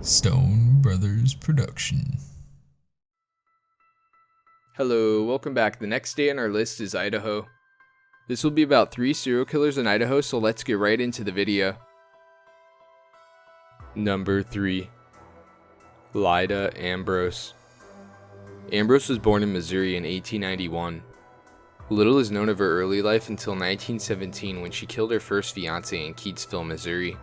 Stone Brothers production. Hello, welcome back. The next day on our list is Idaho. This will be about 3 serial killers in Idaho, so let's get right into the video. Number 3. Lyda Ambrose. Ambrose was born in Missouri in 1891. Little is known of her early life until 1917 when she killed her first fiancé in Keatsville, Missouri.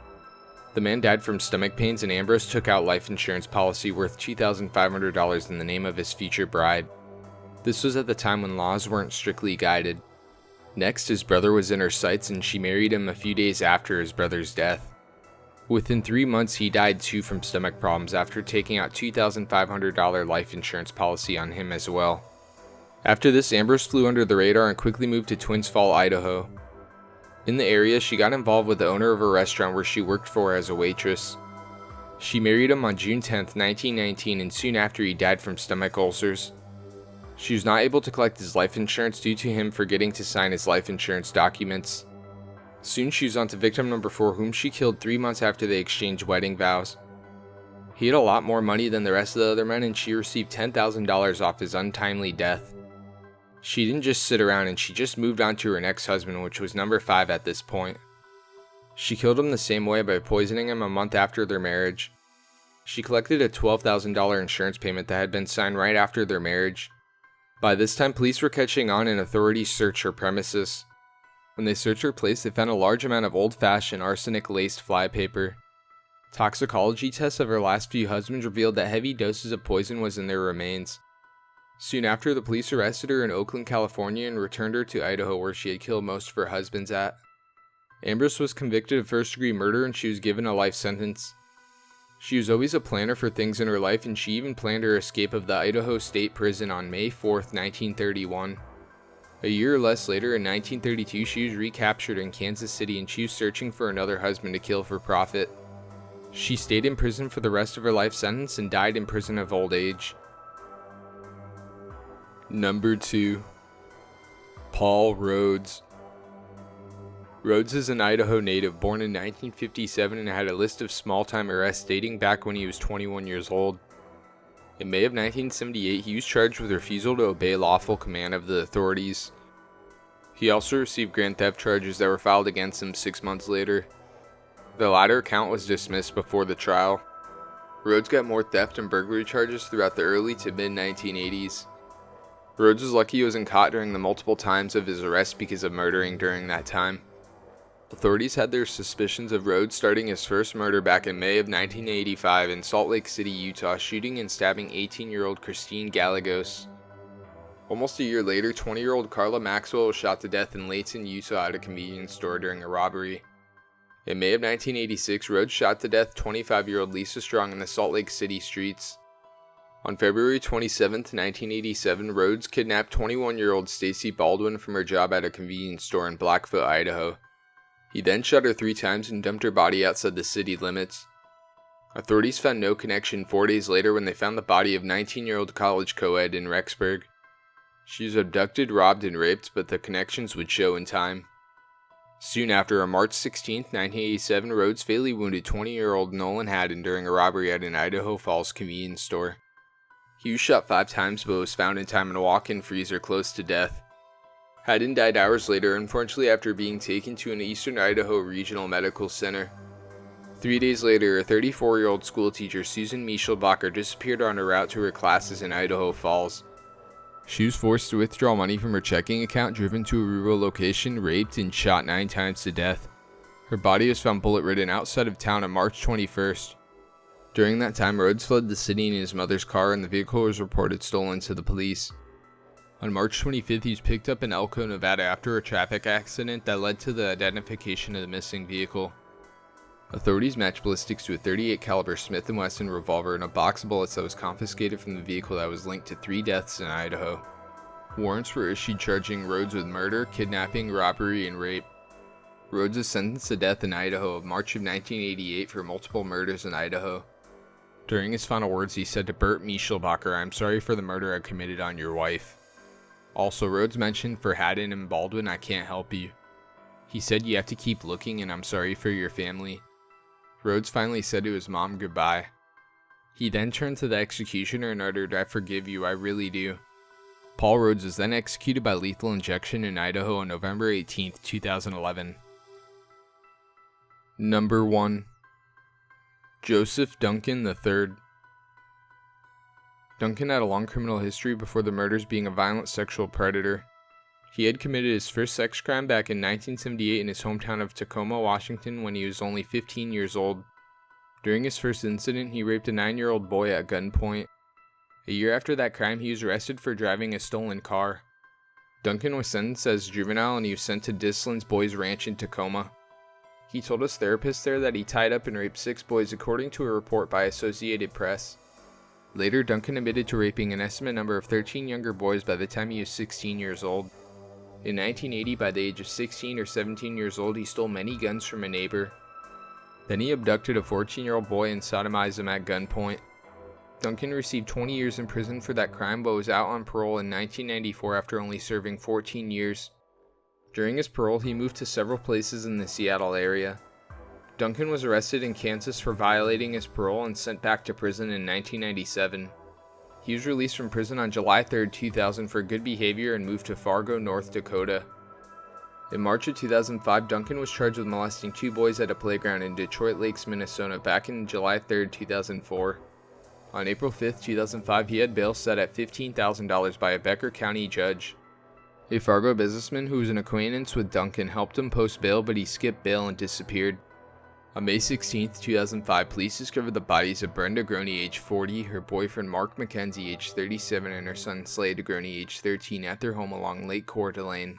The man died from stomach pains and Ambrose took out life insurance policy worth $2,500 in the name of his future bride. This was at the time when laws weren't strictly guided. Next, his brother was in her sights and she married him a few days after his brother's death. Within 3 months, he died too from stomach problems after taking out $2,500 life insurance policy on him as well. After this, Ambrose flew under the radar and quickly moved to Twins Falls, Idaho. In the area, she got involved with the owner of a restaurant where she worked for as a waitress. She married him on June 10, 1919, and soon after he died from stomach ulcers. She was not able to collect his life insurance due to him forgetting to sign his life insurance documents. Soon she was on to victim number 4, whom she killed 3 months after they exchanged wedding vows. He had a lot more money than the rest of the other men and she received $10,000 off his untimely death. She didn't just sit around and she just moved on to her next husband, which was number 5 at this point. She killed him the same way by poisoning him a month after their marriage. She collected a $12,000 insurance payment that had been signed right after their marriage. By this time, police were catching on and authorities searched her premises. When they searched her place, they found a large amount of old-fashioned arsenic-laced flypaper. Toxicology tests of her last few husbands revealed that heavy doses of poison was in their remains. Soon after, the police arrested her in Oakland, California and returned her to Idaho where she had killed most of her husbands at. Ambrose was convicted of first-degree murder and she was given a life sentence. She was always a planner for things in her life and she even planned her escape of the Idaho State Prison on May 4, 1931. A year or less later, in 1932, she was recaptured in Kansas City and she was searching for another husband to kill for profit. She stayed in prison for the rest of her life sentence and died in prison of old age. Number 2. Paul Rhoads. Rhoads is an Idaho native born in 1957 and had a list of small-time arrests dating back when he was 21 years old. In May of 1978, he was charged with refusal to obey lawful command of the authorities. He also received grand theft charges that were filed against him 6 months later. The latter count was dismissed before the trial. Rhoads got more theft and burglary charges throughout the early to mid-1980s. Rhoads was lucky he wasn't caught during the multiple times of his arrest because of murdering during that time. Authorities had their suspicions of Rhoads starting his first murder back in May of 1985 in Salt Lake City, Utah, shooting and stabbing 18-year-old Christine Gallegos. Almost a year later, 20-year-old Carla Maxwell was shot to death in Layton, Utah at a convenience store during a robbery. In May of 1986, Rhoads shot to death 25-year-old Lisa Strong in the Salt Lake City streets. On February 27, 1987, Rhoads kidnapped 21-year-old Stacy Baldwin from her job at a convenience store in Blackfoot, Idaho. He then shot her 3 times and dumped her body outside the city limits. Authorities found no connection 4 days later when they found the body of 19-year-old college co-ed in Rexburg. She was abducted, robbed, and raped, but the connections would show in time. Soon after, on March 16, 1987, Rhoads fatally wounded 20-year-old Nolan Haddon during a robbery at an Idaho Falls convenience store. He was shot 5 times but was found in time in a walk-in freezer close to death. Haddon died hours later, unfortunately after being taken to an Eastern Idaho Regional Medical Center. 3 days later, a 34-year-old schoolteacher, Susan Michelbacher, disappeared on her route to her classes in Idaho Falls. She was forced to withdraw money from her checking account, driven to a rural location, raped, and shot 9 times to death. Her body was found bullet-ridden outside of town on March 21st. During that time, Rhoads fled the city in his mother's car and the vehicle was reported stolen to the police. On March 25th, he was picked up in Elko, Nevada after a traffic accident that led to the identification of the missing vehicle. Authorities matched ballistics to a .38 caliber Smith & Wesson revolver and a box of bullets that was confiscated from the vehicle that was linked to 3 deaths in Idaho. Warrants were issued charging Rhoads with murder, kidnapping, robbery, and rape. Rhoads was sentenced to death in Idaho of March of 1988 for multiple murders in Idaho. During his final words, he said to Bert Michelbacher, "I'm sorry for the murder I committed on your wife." Also, Rhoads mentioned for Haddon and Baldwin, "I can't help you." He said, "You have to keep looking and I'm sorry for your family." Rhoads finally said to his mom goodbye. He then turned to the executioner and uttered, "I forgive you, I really do." Paul Rhoads was then executed by lethal injection in Idaho on November 18, 2011. Number 1. Joseph Duncan III. Duncan had a long criminal history before the murders, being a violent sexual predator. He had committed his first sex crime back in 1978 in his hometown of Tacoma, Washington, when he was only 15 years old. During his first incident, he raped a 9-year-old boy at gunpoint. A year after that crime, he was arrested for driving a stolen car. Duncan was sentenced as juvenile and he was sent to Dislin's Boys Ranch in Tacoma. He told his therapist there that he tied up and raped 6 boys, according to a report by Associated Press. Later, Duncan admitted to raping an estimate number of 13 younger boys by the time he was 16 years old. In 1980, by the age of 16 or 17 years old, he stole many guns from a neighbor. Then he abducted a 14-year-old boy and sodomized him at gunpoint. Duncan received 20 years in prison for that crime, but was out on parole in 1994 after only serving 14 years. During his parole, he moved to several places in the Seattle area. Duncan was arrested in Kansas for violating his parole and sent back to prison in 1997. He was released from prison on July 3, 2000 for good behavior and moved to Fargo, North Dakota. In March of 2005, Duncan was charged with molesting 2 boys at a playground in Detroit Lakes, Minnesota back in July 3, 2004. On April 5, 2005, he had bail set at $15,000 by a Becker County judge. A Fargo businessman who was an acquaintance with Duncan helped him post bail, but he skipped bail and disappeared. On May 16, 2005, police discovered the bodies of Brenda Groney, age 40, her boyfriend Mark McKenzie, age 37, and her son Slade Groney, age 13, at their home along Lake Coeur d'Alene.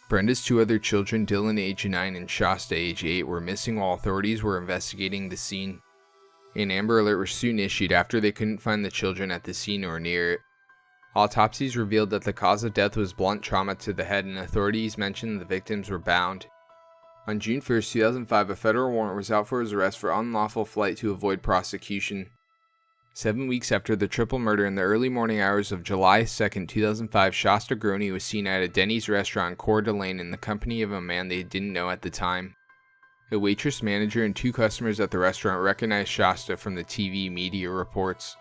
Brenda's 2 other children, Dylan, age 9, and Shasta, age 8, were missing while authorities were investigating the scene. An Amber Alert was soon issued after they couldn't find the children at the scene or near it. Autopsies revealed that the cause of death was blunt trauma to the head, and authorities mentioned the victims were bound. On June 1, 2005, a federal warrant was out for his arrest for unlawful flight to avoid prosecution. 7 weeks after the triple murder, in the early morning hours of July 2, 2005, Shasta Groney was seen at a Denny's restaurant in Coeur d'Alene in the company of a man they didn't know at the time. A waitress, manager, and 2 customers at the restaurant recognized Shasta from the TV media reports.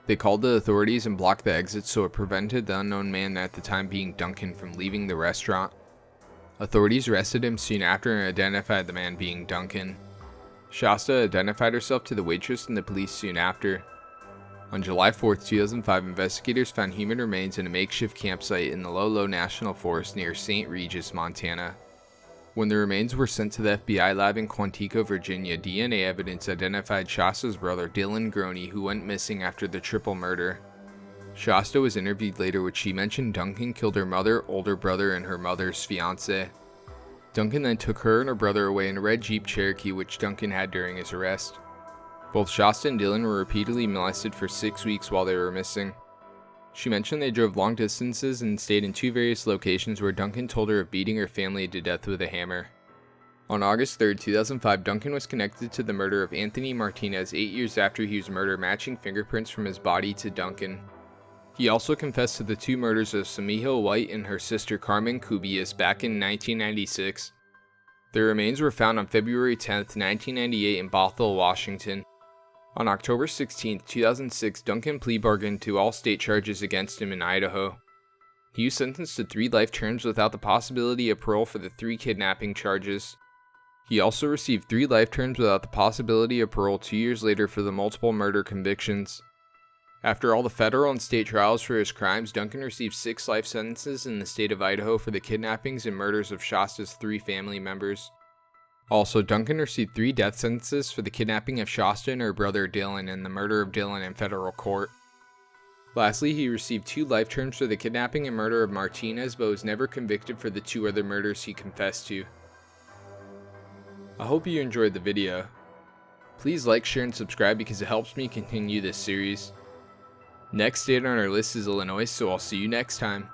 They called the authorities and blocked the exits so it prevented the unknown man, at the time being Duncan, from leaving the restaurant. Authorities arrested him soon after and identified the man being Duncan. Shasta identified herself to the waitress and the police soon after. On July 4, 2005, investigators found human remains in a makeshift campsite in the Lolo National Forest near St. Regis, Montana. When the remains were sent to the FBI lab in Quantico, Virginia, DNA evidence identified Shasta's brother Dylan Groney, who went missing after the triple murder. Shasta was interviewed later, which she mentioned Duncan killed her mother, older brother, and her mother's fiancé. Duncan then took her and her brother away in a red Jeep Cherokee, which Duncan had during his arrest. Both Shasta and Dylan were repeatedly molested for 6 weeks while they were missing. She mentioned they drove long distances and stayed in 2 various locations where Duncan told her of beating her family to death with a hammer. On August 3, 2005, Duncan was connected to the murder of Anthony Martinez 8 years after he was murdered, matching fingerprints from his body to Duncan. He also confessed to the 2 murders of Samiho White and her sister Carmen Cubillas back in 1996. Their remains were found on February 10, 1998 in Bothell, Washington. On October 16, 2006, Duncan plea bargained to all state charges against him in Idaho. He was sentenced to 3 life terms without the possibility of parole for the 3 kidnapping charges. He also received 3 life terms without the possibility of parole 2 years later for the multiple murder convictions. After all the federal and state trials for his crimes, Duncan received 6 life sentences in the state of Idaho for the kidnappings and murders of Shasta's 3 family members. Also, Duncan received 3 death sentences for the kidnapping of Shasta and her brother Dylan and the murder of Dylan in federal court. Lastly, he received 2 life terms for the kidnapping and murder of Martinez, but was never convicted for the 2 other murders he confessed to. I hope you enjoyed the video. Please like, share, and subscribe because it helps me continue this series. Next state on our list is Illinois, so I'll see you next time.